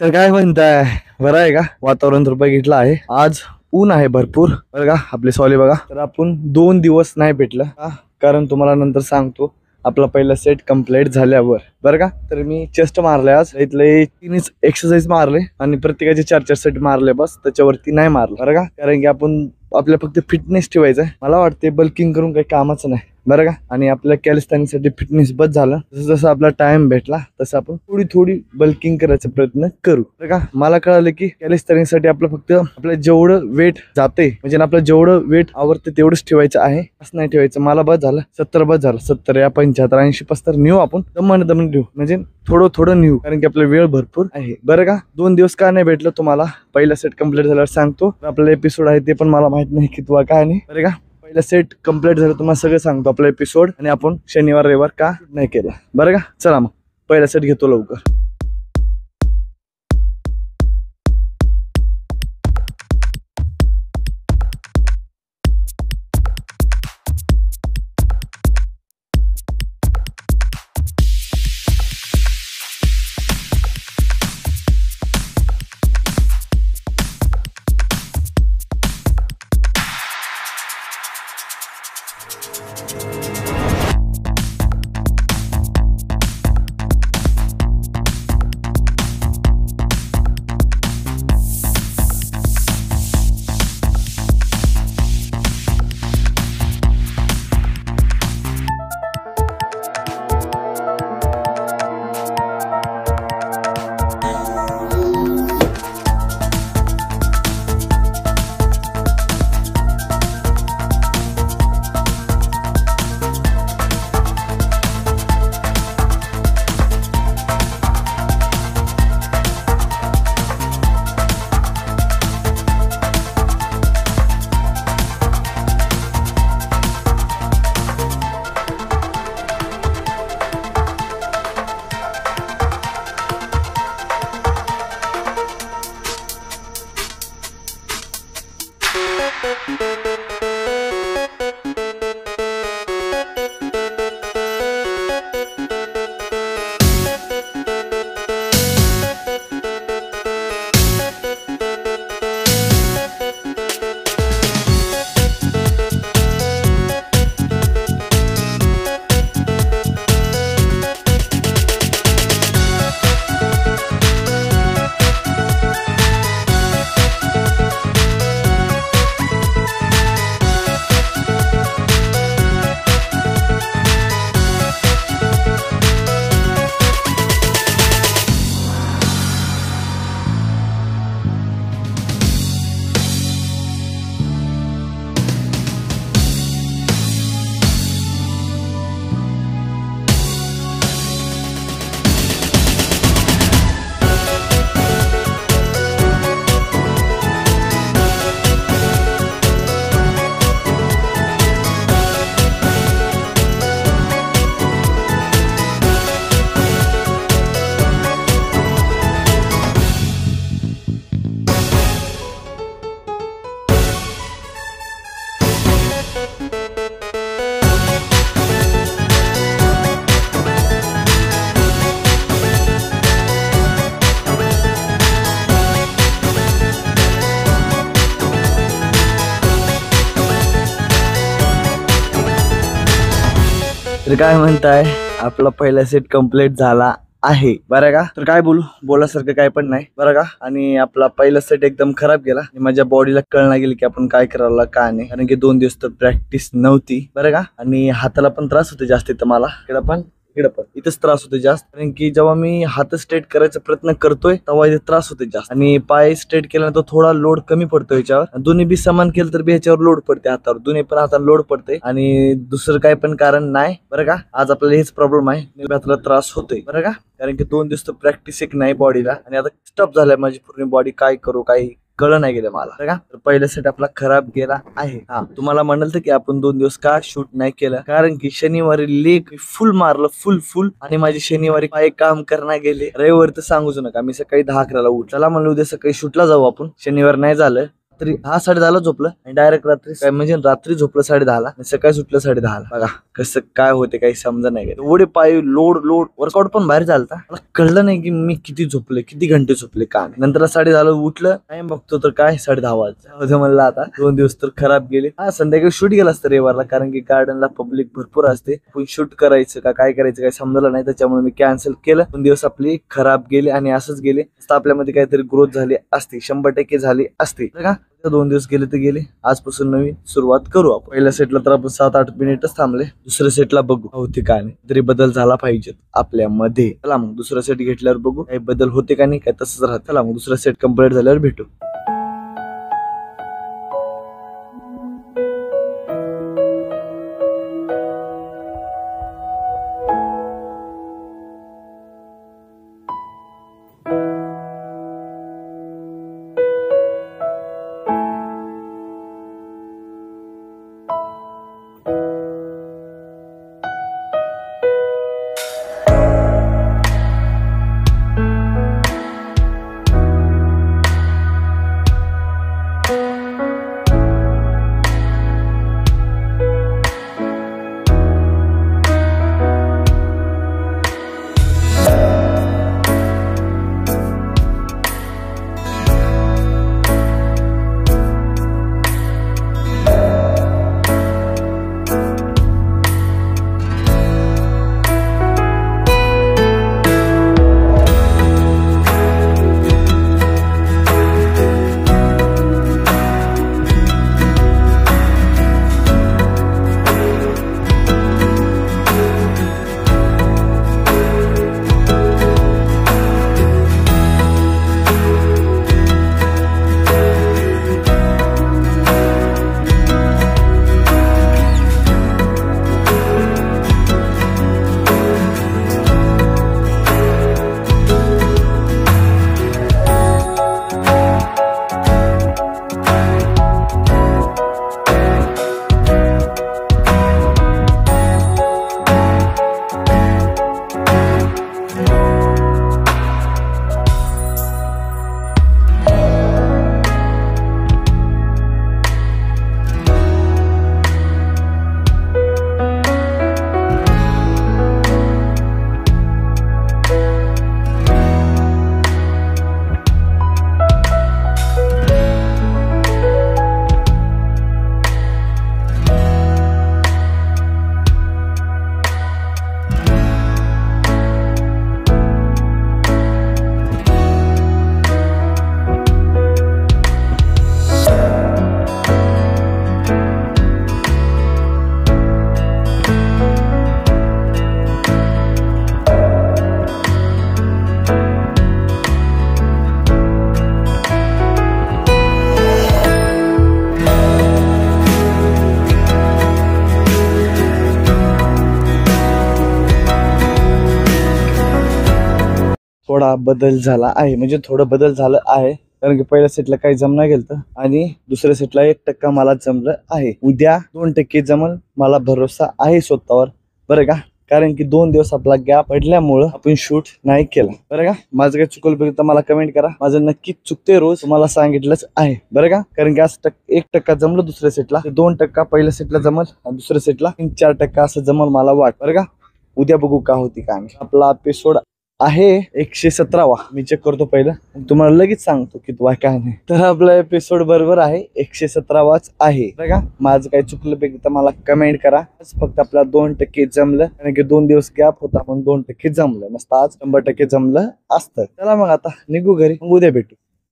तर काय म्हणताय, बरं आहे का? वातावरण तर बघितलं आहे, आज ऊन आहे भरपूर बरं का. आपले सॉली बघा, तर आपण 2 दिवस नाही भेटलं का, कारण तुम्हाला नंतर सांगतो. आपला पहिला सेट कंप्लीट झाल्यावर बरं का, तर मी चेस्ट मारले आज. इथले 3 एक्सरसाइज मारले आणि प्रत्येकाचे 4-4 सेट मारले, बस त्याच्यावरती नाही मारलं बरं का. कारण की आपण आपल्या फक्त फिटनेस ठेवायचं आहे. मला वाटते बल्किंग करून काही कामाचं नाही बरं का. आणि आपल्या कॅलिस्थॅनिक्ससाठी फिटनेस बस झालं. जसं जसं आपला टाइम भेटला तसं आपण थोडी थोडी बल्किंग करायचा प्रयत्न करू बरं का. मला कळालं की कॅलिस्थॅनिक्ससाठी आपलं फक्त आपलं जेवढं वेट जाते, म्हणजे आपलं जेवढं वेट आवडते तेवढंच ठेवायचं आहे, असं नाही ठेवायचं. मला बस झालं 70, बस झालं 70 या 75 80 पस्तर नेऊ आपण, दमन ठेवू, म्हणजे थोडं थोडं नेऊ, कारण की आपला वेळ भरपूर आहे बरं का. 2 दिवस का नाही भेटलं तुम्हाला, पहिला सेट कंप्लीट झाल्यावर सांगतो. आपला एपिसोड आहे ते पण मला माहित नाही की तुला काय नाही बरं का. पहिला सेट कंप्लीट झालं तुम्हाला सगळं सांगतो आपला एपिसोड, आणि आपण शनिवार रविवार का नाही केला बरं का. चला मग पहिला सेट घेतो लवकर. तर काय म्हणताय, आपला पहिला सेट कंप्लीट झाला आहे बरं का. तर काय बोलासारखं काय पण नाही बरं का. आणि आपला पहिला सेट एकदम खराब गेला, माझ्या बॉडीला कळना गेली की आपण काय करायला काय नाही, कारण की 2 दिवस तर प्रॅक्टिस नव्हती बरं का. आणि हाताला पण त्रास होते जास्त, तर मला इकडं पण इथंच त्रास होते जास्त, कारण की जेव्हा मी हात स्ट्रेट करायचा प्रयत्न करतोय तेव्हा इथे त्रास होते जास्त. आणि पाय स्ट्रेट केल्यानंतर थोडा लोड कमी पडतो याच्यावर. दोन्ही बी समान केलं तर बी ह्याच्यावर लोड पडते हातावर, दोन्ही पण हाताला लोड पडते. आणि दुसरं काय पण कारण नाही बरं का. आज आपल्याला हेच प्रॉब्लेम आहे, हाताला त्रास होतोय बरं का. कारण की 2 दिवस तर प्रॅक्टिस एक नाही बॉडीला, आणि आता स्टफ झालाय माझी पूर्ण बॉडी. काय करू काही कळलं नाही गेलं मला का. तर पहिला सेट आपला खराब गेला आहे. हा, तुम्हाला म्हणाल तर की आपण 2 दिवस का शूट नाही केलं, कारण की शनिवारी लेग फुल मारलं, फुल आणि माझी शनिवारी पाय काम करणार गेले. रविवारी तर सांगूच नका, मी सकाळी 10-11ला उठला म्हणलं उद्या सकाळी शूटला जाऊ आपण. शनिवार नाही झालं, रात्री 10-10:30 झोपलं आणि डायरेक्ट रात्री काय म्हणजे रात्री झोपलं 10:30ला आणि सकाळी सुटलं 10:30ला. बघा कसं काय होते काही समजा नाही. एवढे पाय लोड वर्कआउट पण बाहेर झालता. मला कळलं नाही की मी किती झोपले, किती घंटे झोपले का. नंतर 10:30 उठलं, टाइम बघतो तर काय 10:30 वाजता. म्हणलं आता 2 दिवस तर खराब गेले. हा संध्याकाळी शूट गेला असतं रविवारला, कारण की गार्डनला पब्लिक भरपूर असते. पण शूट करायचं का काय करायचं काय समजलं नाही, त्याच्यामुळे मी कॅन्सल केलं. 2 दिवस आपली खराब गेले आणि असंच गेले. आपल्यामध्ये काहीतरी ग्रोथ झाली असते, 100% झाली असते का. 2 दिवस गेले तर गेले. आजपासून नवीन सुरुवात करू आपण. पहिल्या सेटला तर आपण 7-8 मिनिटच थांबले. दुसऱ्या सेटला बघू होते का नाही, तरी बदल झाला पाहिजे आपल्यामध्ये. चला मग दुसरा सेट घेतल्यावर बघू काही बदल होते का नाही, काय तसंच राहत. चला मग दुसरा सेट कंप्लीट झाल्यावर भेटू. थोडा बदल झाला आहे, म्हणजे थोडं बदल झालं आहे. कारण की पहिल्या सेटला काही जमना गेलं आणि दुसऱ्या सेटला 1% मला जमलं आहे. उद्या 2% जमल, मला भरोसा आहे स्वतःवर बरं का. कारण की 2 दिवस आपला गॅप पडल्यामुळं आपण शूट नाही केला बरं का. माझं काही चुकलं बघितलं तर मला कमेंट करा. माझं नक्कीच चुकते रोज, तुम्हाला सांगितलंच आहे बरं का. कारण की आज 1% जमलं दुसऱ्या सेटला, 2% पहिल्या सेटला जमल आणि दुसऱ्या सेटला 3-4% असं जमल मला वाट बरं का. उद्या बघू का होती का. आपला एपिसोड आहे 117वा. मी चेक करतो पहिलं, तुम्हाला लगेच सांगतो की काय काय नाही. तर आपला एपिसोड बरोबर आहे, 117वाच आहे बरं का. माझं काही चुकलं पैकी तर मला कमेंट करा. फक्त आपला 2% जमलं, कारण की 2 दिवस गॅप होता पण 2% जमलं नसतं. आज 100% जमलं असतं. चला मग आता निघू घरी, उद्या भेटू.